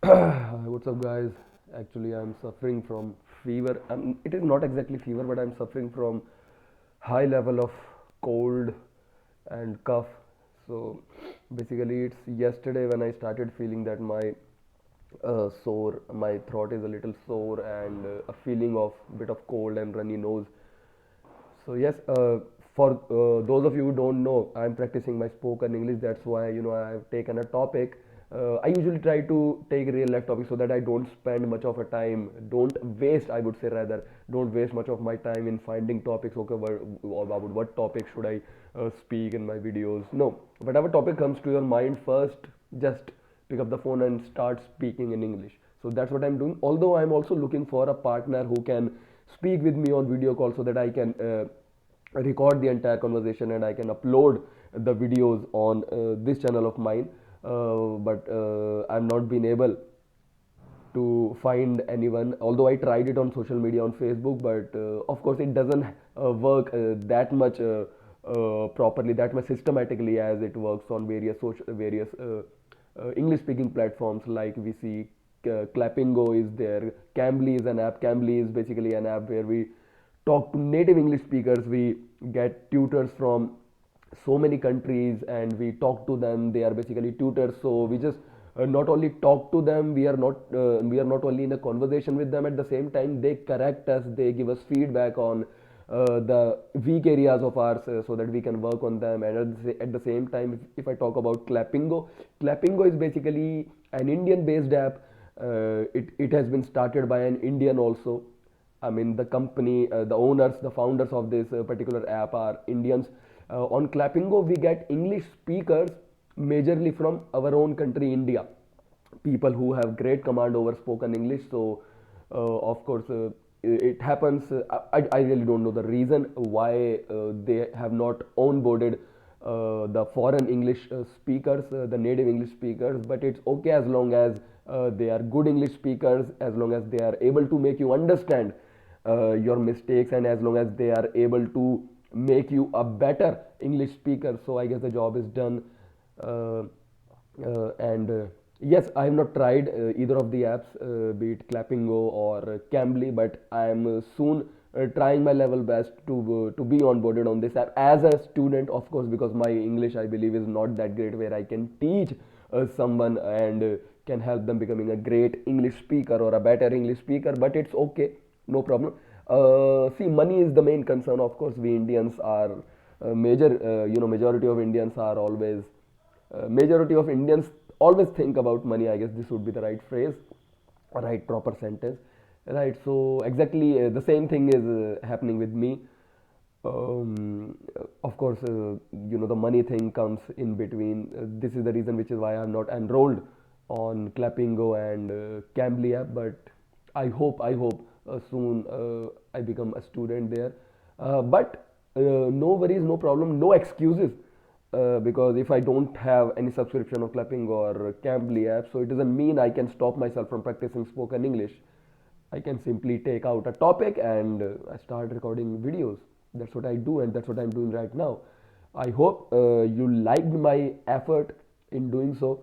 What's up, guys? Actually, I'm suffering from fever. It is not exactly fever, but I'm suffering from high level of cold and cough. So basically, it's yesterday when I started feeling that my sore, my throat is a little sore, and a feeling of bit of cold and runny nose. So yes, for those of you who don't know, I'm practicing my spoken English. That's why I've taken a topic. I usually try to take real life topics so that I don't spend much of a time. Don't waste, I would say rather, don't waste much of my time in finding topics. Okay, about what topic should I speak in my videos? No, whatever topic comes to your mind first, just pick up the phone and start speaking in English. So that's what I'm doing. Although I'm also looking for a partner who can speak with me on video call so that I can record the entire conversation and I can upload the videos on this channel of mine. But I'm not been able to find anyone, although I tried it on social media on Facebook, but of course it doesn't work that much properly, that much systematically as it works on various English speaking platforms. Like we see Clappingo is there, Cambly is an app. Cambly is basically an app where we talk to native English speakers. We get tutors from so many countries and we talk to them. They are basically tutors, so we just not only talk to them, we are not only in a conversation with them. At the same time, they correct us, they give us feedback on the weak areas of ours, so that we can work on them. And at the same time, if I talk about Clappingo is basically an Indian based app. It has been started by an Indian also. I mean, the company, the owners, the founders of this particular app are Indians. On Clappingo, we get English speakers majorly from our own country, India. People who have great command over spoken English. So, of course, it happens. I really don't know the reason why they have not onboarded the foreign English speakers, the native English speakers. But it's okay as long as they are good English speakers, as long as they are able to make you understand your mistakes, and as long as they are able to make you a better English speaker. So I guess the job is done. Uh, and yes, I have not tried either of the apps, be it Clappingo or Cambly, but I am soon trying my level best to be onboarded on this app as a student, of course, because my English, I believe, is not that great where I can teach someone and can help them becoming a great English speaker or a better English speaker. But it's okay, no problem. See, money is the main concern. Of course, we Indians are majority of Indians are always majority of Indians always think about money. I guess this would be the right phrase, right proper sentence, right? So exactly the same thing is happening with me. Of course, the money thing comes in between. This is the reason which is why I'm not enrolled on Clappingo and Cambly app. But I hope soon I become a student there. But no worries, no problem, no excuses. Because if I don't have any subscription of Clapping or Cambly app, so it doesn't mean I can stop myself from practicing spoken English. I can simply take out a topic and I start recording videos. That's what I do, and that's what I'm doing right now. I hope you liked my effort in doing so.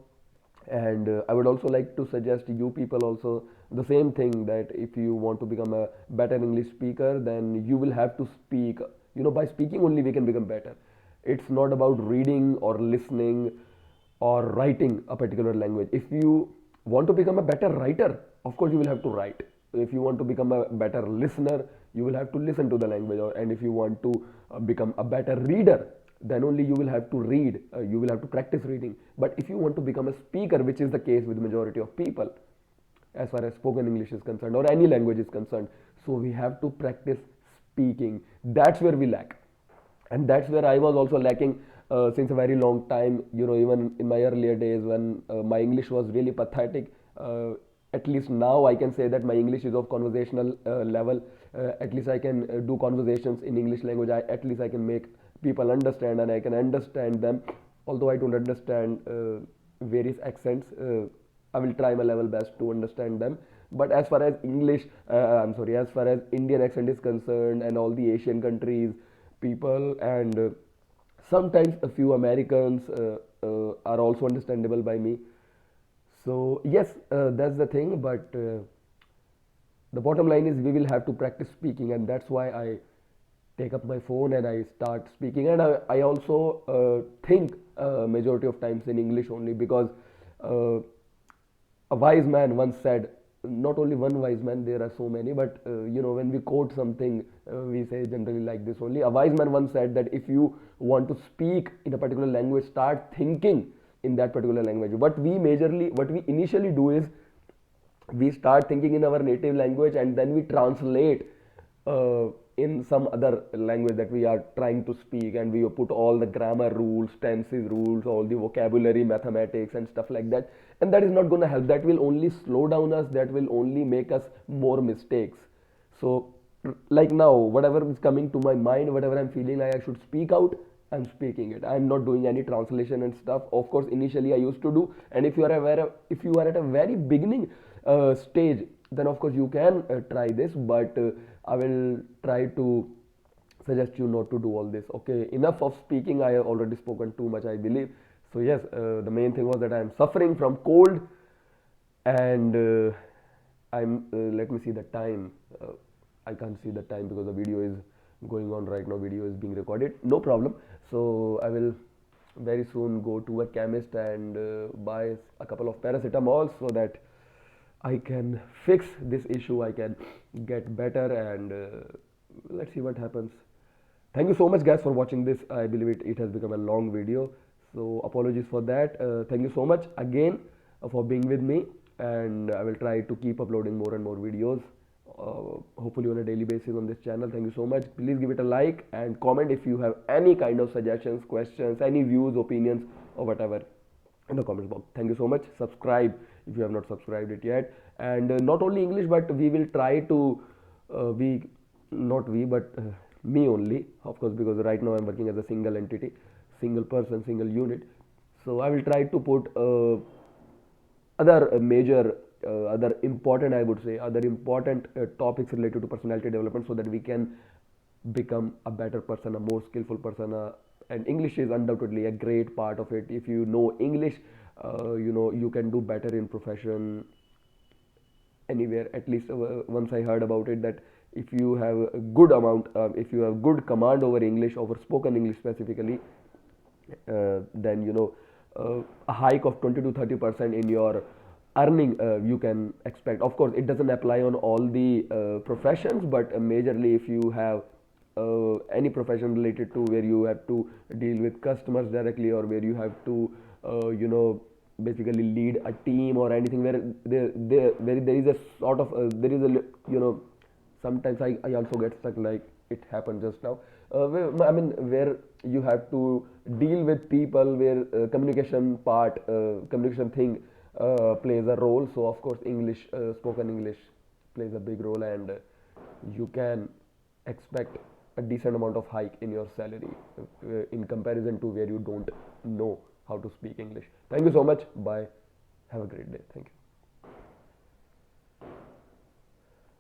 And I would also like to suggest you people also the same thing, that if you want to become a better English speaker, then you will have to speak. By speaking only we can become better. It's not about reading or listening or writing a particular language. If you want to become a better writer, of course you will have to write. If you want to become a better listener, you will have to listen to the language. And if you want to become a better reader, then only you will have to read. You will have to practice reading. But if you want to become a speaker, which is the case with the majority of people, as far as spoken English is concerned or any language is concerned, so we have to practice speaking. That's where we lack, and that's where I was also lacking since a very long time. Even in my earlier days when my English was really pathetic. At least now I can say that my English is of conversational level. At least I can do conversations in English language. At least I can make people understand, and I can understand them. Although I don't understand various accents, I will try my level best to understand them. But as far as I'm sorry, as far as Indian accent is concerned, and all the Asian countries, people, and sometimes a few Americans are also understandable by me. So yes, that's the thing, but the bottom line is we will have to practice speaking, and that's why I take up my phone and I start speaking. And I also think majority of times in English only, because uh, a wise man once said, not only one wise man, there are so many, but when we quote something, we say generally like this only. A wise man once said that if you want to speak in a particular language, start thinking in that particular language. What we initially do is we start thinking in our native language, and then we translate in some other language that we are trying to speak, and we put all the grammar rules, tenses rules, all the vocabulary, mathematics and stuff like that. And that is not going to help. That will only slow down us, that will only make us more mistakes. So like now, whatever is coming to my mind, whatever I'm feeling like I should speak out, I'm speaking it. I'm not doing any translation and stuff. Of course, initially I used to do, and if you are aware, if you are at a very beginning stage, then of course you can try this. But I will try to suggest you not to do all this. Okay, enough of speaking. I have already spoken too much, I believe. So yes, the main thing was that I am suffering from cold, and I'm. Let me see the time. I can't see the time because the video is going on right now. Video is being recorded. No problem. So I will very soon go to a chemist and buy a couple of paracetamol so that I can fix this issue. I can get better, and let's see what happens. Thank you so much, guys, for watching this. I believe it has become a long video, so apologies for that. Thank you so much again for being with me, and I will try to keep uploading more and more videos, hopefully on a daily basis on this channel. Thank you so much. Please give it a like and comment if you have any kind of suggestions, questions, any views, opinions, or whatever in the comments box. Thank you so much. Subscribe if you have not subscribed it yet. And not only English, but we will try to we not we but me only, of course, because right now I'm working as a single entity, single person, single unit. So I will try to put other major other important, I would say, other important topics related to personality development, so that we can become a better person, a more skillful person. And English is undoubtedly a great part of it. If you know English, you can do better in profession anywhere. At least once I heard about it, that if you have a good amount, if you have good command over English, over spoken English specifically, then a hike of 20 to 30% in your earning you can expect. Of course, it doesn't apply on all the professions, but majorly if you have any profession related to where you have to deal with customers directly, or where you have to basically lead a team or anything, where there is a sort of there is a sometimes I also get stuck, like it happened just now. Where you have to deal with people, where communication thing plays a role. So of course, English, spoken English plays a big role, and you can expect a decent amount of hike in your salary in comparison to where you don't know how to speak English. Thank you so much. Bye. Have a great day. Thank you.